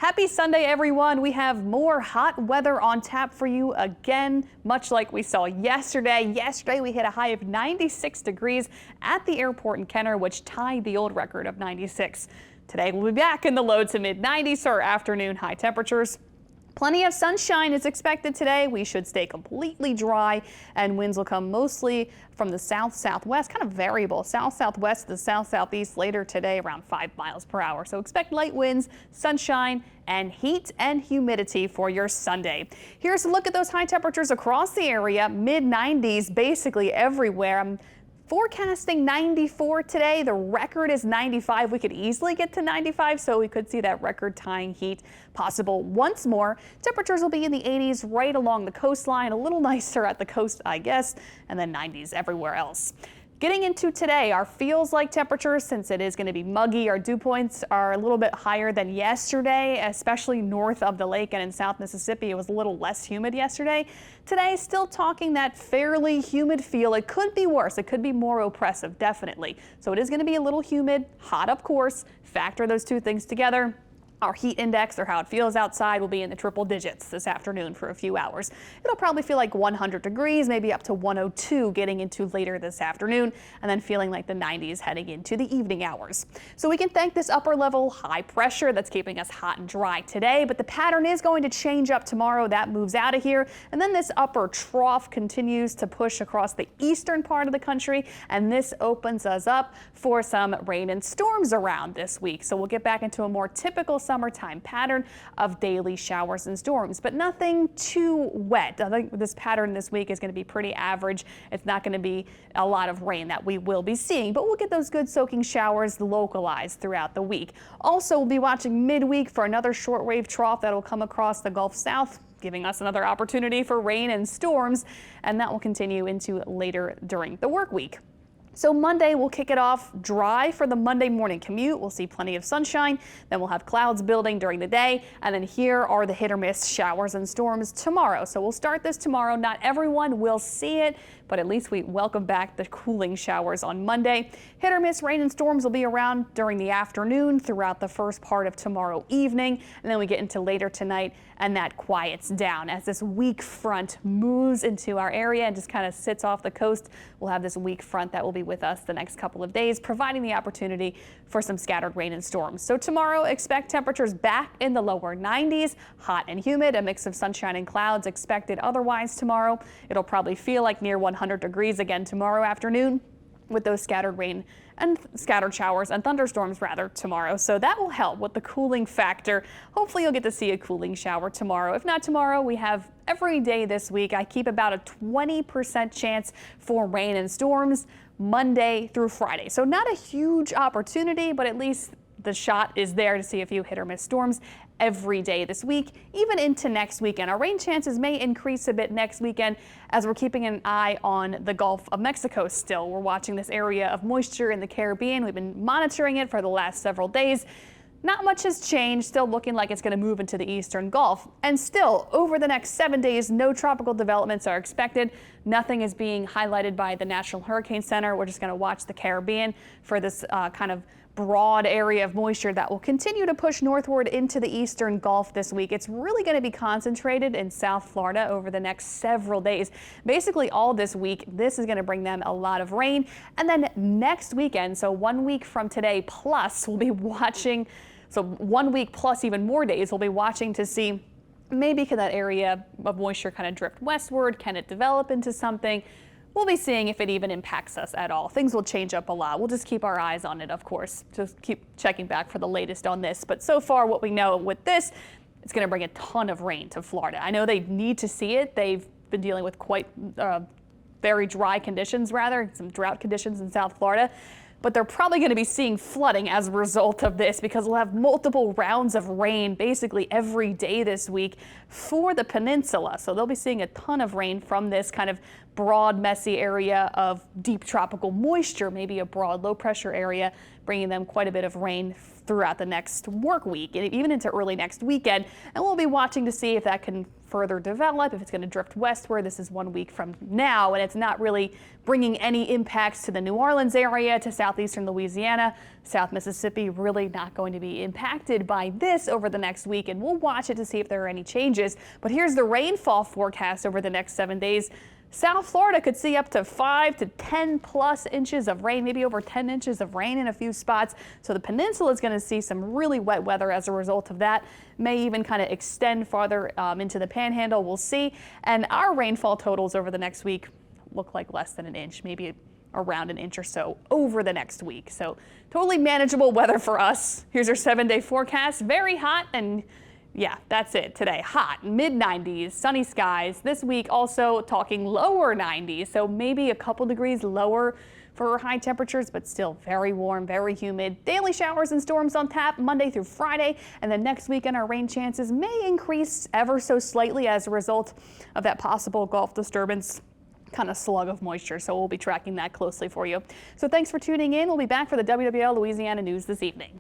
Happy Sunday, everyone. We have more hot weather on tap for you again, much like we saw yesterday. Yesterday, we hit a high of 96 degrees at the airport in Kenner, which tied the old record of 96. Today, we'll be back in the low to mid 90s for our afternoon high temperatures. Plenty of sunshine is expected today. We should stay completely dry, and winds will come mostly from the south-southwest, kind of variable. South-southwest to the south-southeast later today, around 5 miles per hour. So expect light winds, sunshine, and heat and humidity for your Sunday. Here's a look at those high temperatures across the area. Mid-90s basically everywhere. I'm forecasting 94 today. The record is 95. We could easily get to 95, so we could see that record-tying heat possible once more. Temperatures will be in the 80s right along the coastline, a little nicer at the coast, I guess, and then 90s everywhere else. Getting into today, our feels like temperatures, since it is going to be muggy, our dew points are a little bit higher than yesterday, especially north of the lake and in South Mississippi. It was a little less humid yesterday. Today, still talking that fairly humid feel. It could be worse. It could be more oppressive, definitely. So it is going to be a little humid, hot, of course. Factor those two things together. Our heat index, or how it feels outside, will be in the triple digits this afternoon for a few hours. It'll probably feel like 100 degrees, maybe up to 102 getting into later this afternoon, and then feeling like the 90s heading into the evening hours. So we can thank this upper level high pressure that's keeping us hot and dry today, but the pattern is going to change up tomorrow. That moves out of here, and then this upper trough continues to push across the eastern part of the country, and this opens us up for some rain and storms around this week. So we'll get back into a more typical summertime pattern of daily showers and storms, but nothing too wet. I think this pattern this week is going to be pretty average. It's not going to be a lot of rain that we will be seeing, but we'll get those good soaking showers localized throughout the week. Also, we'll be watching midweek for another shortwave trough that will come across the Gulf South, giving us another opportunity for rain and storms, and that will continue into later during the work week. So Monday, we'll kick it off dry for the Monday morning commute. We'll see plenty of sunshine. Then we'll have clouds building during the day. And then here are the hit or miss showers and storms tomorrow. So we'll start this tomorrow. Not everyone will see it, but at least we welcome back the cooling showers on Monday. Hit or miss rain and storms will be around during the afternoon throughout the first part of tomorrow evening. And then we get into later tonight, and that quiets down as this weak front moves into our area and just kind of sits off the coast. We'll have this weak front that will be with us the next couple of days, providing the opportunity for some scattered rain and storms. So tomorrow, expect temperatures back in the lower 90s, hot and humid, a mix of sunshine and clouds expected otherwise tomorrow. It'll probably feel like near 100 degrees again tomorrow afternoon, with those scattered rain and scattered showers and thunderstorms rather tomorrow. So that will help with the cooling factor. Hopefully you'll get to see a cooling shower tomorrow. If not tomorrow, we have every day this week. I keep about a 20% chance for rain and storms Monday through Friday. So not a huge opportunity, but at least the shot is there to see a few hit or miss storms every day this week, even into next weekend. Our rain chances may increase a bit next weekend as we're keeping an eye on the Gulf of Mexico still. We're watching this area of moisture in the Caribbean. We've been monitoring it for the last several days. Not much has changed, still looking like it's going to move into the eastern Gulf. And still, over the next 7 days, no tropical developments are expected. Nothing is being highlighted by the National Hurricane Center. We're just going to watch the Caribbean for this kind of broad area of moisture that will continue to push northward into the eastern Gulf this week. It's really going to be concentrated in South Florida over the next several days. Basically all this week, this is going to bring them a lot of rain. And then next weekend, so 1 week from today plus, we'll be watching, so 1 week plus even more days, we'll be watching to see maybe can that area of moisture kind of drift westward? Can it develop into something? We'll be seeing if it even impacts us at all. Things will change up a lot. We'll just keep our eyes on it, of course. Just keep checking back for the latest on this. But so far, what we know with this, it's going to bring a ton of rain to Florida. I know they need to see it. They've been dealing with quite very dry conditions, rather, some drought conditions in South Florida. But they're probably going to be seeing flooding as a result of this because we'll have multiple rounds of rain basically every day this week for the peninsula. So they'll be seeing a ton of rain from this kind of broad, messy area of deep tropical moisture, maybe a broad low pressure area, bringing them quite a bit of rain throughout the next work week and even into early next weekend. And we'll be watching to see if that can further develop, if it's going to drift westward. This is 1 week from now, and it's not really bringing any impacts to the New Orleans area, to southeastern Louisiana, South Mississippi, really not going to be impacted by this over the next week. And we'll watch it to see if there are any changes. But here's the rainfall forecast over the next 7 days. South Florida could see up to 5 to 10 plus inches of rain, maybe over 10 inches of rain in a few spots. So the peninsula is going to see some really wet weather as a result of that. May even kind of extend farther into the panhandle. We'll see. And our rainfall totals over the next week look like less than an inch, maybe around an inch or so over the next week. So totally manageable weather for us. Here's our 7-day forecast. Very hot, and yeah, that's it today. Hot, mid-90s, sunny skies. This week also talking lower 90s, so maybe a couple degrees lower for high temperatures, but still very warm, very humid. Daily showers and storms on tap Monday through Friday, and then next weekend our rain chances may increase ever so slightly as a result of that possible Gulf disturbance kind of slug of moisture. So we'll be tracking that closely for you. So thanks for tuning in. We'll be back for the WWL Louisiana News this evening.